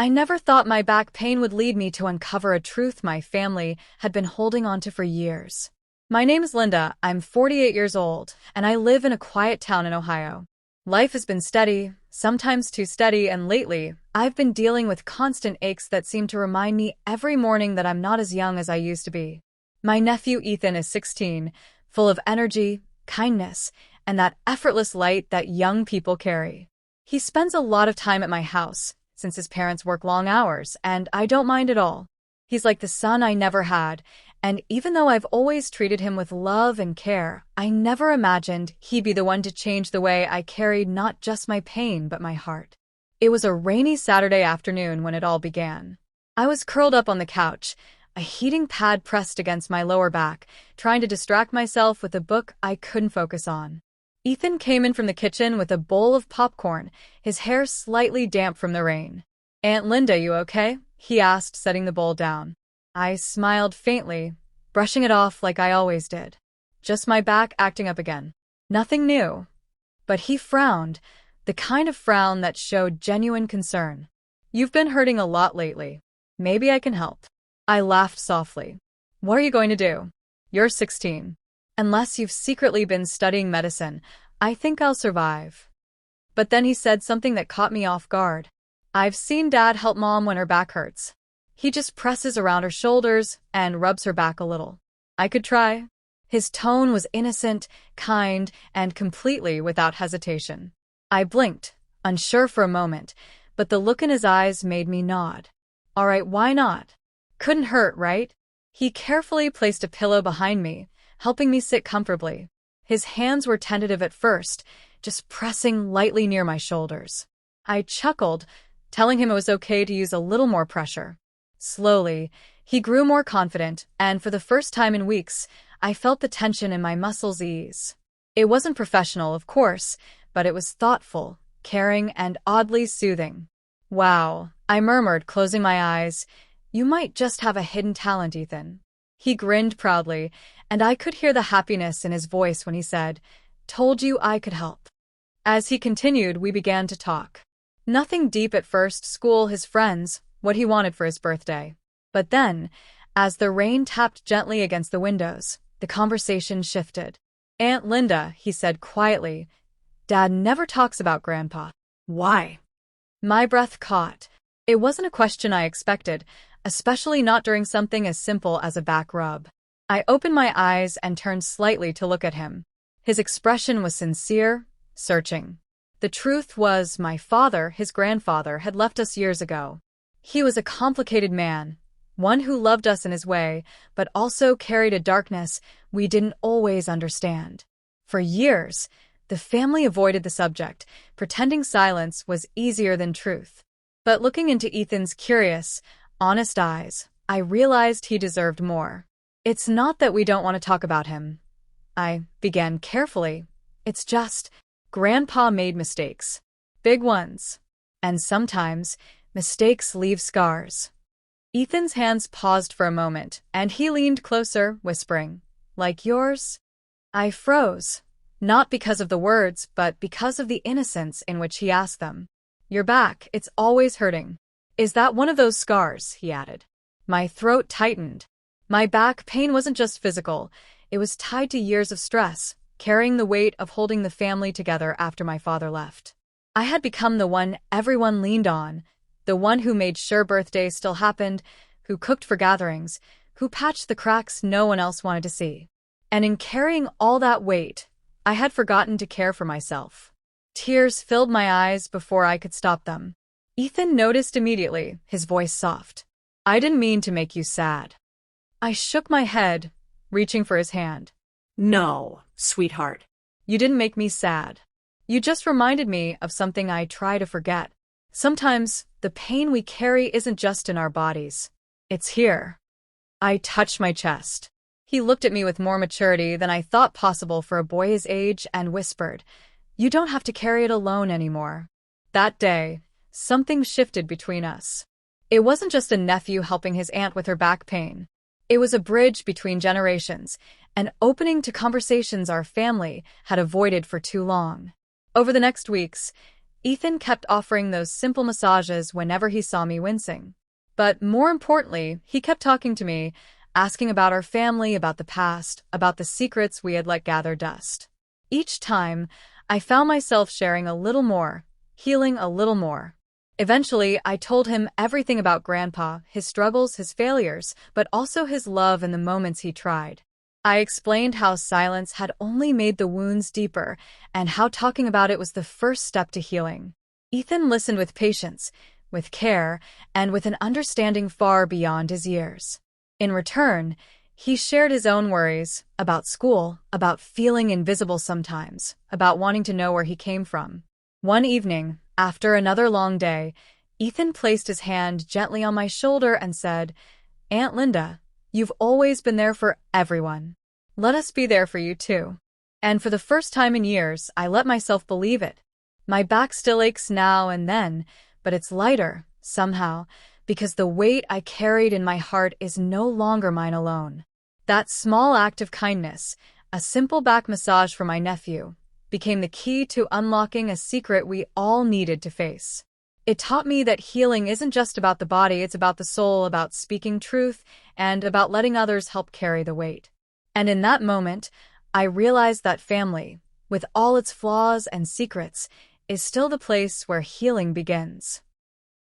I never thought my back pain would lead me to uncover a truth my family had been holding on to for years. My name is Linda, I'm 48 years old, and I live in a quiet town in Ohio. Life has been steady, sometimes too steady, and lately, I've been dealing with constant aches that seem to remind me every morning that I'm not as young as I used to be. My nephew Ethan is 16, full of energy, kindness, and that effortless light that young people carry. He spends a lot of time at my house, since his parents work long hours, and I don't mind at all. He's like the son I never had, and even though I've always treated him with love and care, I never imagined he'd be the one to change the way I carried not just my pain but my heart. It was a rainy Saturday afternoon when it all began. I was curled up on the couch, a heating pad pressed against my lower back, trying to distract myself with a book I couldn't focus on. Ethan came in from the kitchen with a bowl of popcorn, his hair slightly damp from the rain. "Aunt Linda, you okay?" he asked, setting the bowl down. I smiled faintly, brushing it off like I always did. Just my back acting up again. Nothing new. But he frowned, the kind of frown that showed genuine concern. "You've been hurting a lot lately. Maybe I can help." I laughed softly. "What are you going to do? You're 16. Unless you've secretly been studying medicine, I think I'll survive." But then he said something that caught me off guard. "I've seen Dad help Mom when her back hurts. He just presses around her shoulders and rubs her back a little. I could try." His tone was innocent, kind, and completely without hesitation. I blinked, unsure for a moment, but the look in his eyes made me nod. "All right, why not? Couldn't hurt, right?" He carefully placed a pillow behind me, helping me sit comfortably. His hands were tentative at first, just pressing lightly near my shoulders. I chuckled, telling him it was okay to use a little more pressure. Slowly, he grew more confident, and for the first time in weeks, I felt the tension in my muscles ease. It wasn't professional, of course, but it was thoughtful, caring, and oddly soothing. "Wow," I murmured, closing my eyes. "You might just have a hidden talent, Ethan." He grinned proudly, and I could hear the happiness in his voice when he said, "Told you I could help." As he continued, we began to talk. Nothing deep at first: school, his friends, what he wanted for his birthday. But then, as the rain tapped gently against the windows, the conversation shifted. "Aunt Linda," he said quietly, "Dad never talks about Grandpa. Why?" My breath caught. It wasn't a question I expected, especially not during something as simple as a back rub. I opened my eyes and turned slightly to look at him. His expression was sincere, searching. The truth was, my father, his grandfather, had left us years ago. He was a complicated man, one who loved us in his way, but also carried a darkness we didn't always understand. For years, the family avoided the subject, pretending silence was easier than truth. But looking into Ethan's curious, honest eyes, I realized he deserved more. "It's not that we don't want to talk about him," I began carefully. "It's just, Grandpa made mistakes. Big ones. And sometimes, mistakes leave scars." Ethan's hands paused for a moment, and he leaned closer, whispering, "Like yours?" I froze, not because of the words, but because of the innocence in which he asked them. "Your back, it's always hurting. Is that one of those scars?" he added. My throat tightened. My back pain wasn't just physical, it was tied to years of stress, carrying the weight of holding the family together after my father left. I had become the one everyone leaned on, the one who made sure birthdays still happened, who cooked for gatherings, who patched the cracks no one else wanted to see. And in carrying all that weight, I had forgotten to care for myself. Tears filled my eyes before I could stop them. Ethan noticed immediately, his voice soft. "I didn't mean to make you sad." I shook my head, reaching for his hand. "No, sweetheart. "You didn't make me sad. You just reminded me of something I try to forget. Sometimes, the pain we carry isn't just in our bodies. It's here." I touched my chest. He looked at me with more maturity than I thought possible for a boy his age and whispered, "You don't have to carry it alone anymore." That day, something shifted between us. It wasn't just a nephew helping his aunt with her back pain. It was a bridge between generations, an opening to conversations our family had avoided for too long. Over the next weeks, Ethan kept offering those simple massages whenever he saw me wincing. But more importantly, he kept talking to me, asking about our family, about the past, about the secrets we had let gather dust. Each time, I found myself sharing a little more, healing a little more. Eventually, I told him everything about Grandpa, his struggles, his failures, but also his love and the moments he tried. I explained how silence had only made the wounds deeper and how talking about it was the first step to healing. Ethan listened with patience, with care, and with an understanding far beyond his years. In return, he shared his own worries about school, about feeling invisible sometimes, about wanting to know where he came from. One evening, after another long day, Ethan placed his hand gently on my shoulder and said, "Aunt Linda, you've always been there for everyone. Let us be there for you too." And for the first time in years, I let myself believe it. My back still aches now and then, but it's lighter, somehow, because the weight I carried in my heart is no longer mine alone. That small act of kindness, a simple back massage for my nephew, became the key to unlocking a secret we all needed to face. It taught me that healing isn't just about the body, it's about the soul, about speaking truth, and about letting others help carry the weight. And in that moment, I realized that family, with all its flaws and secrets, is still the place where healing begins.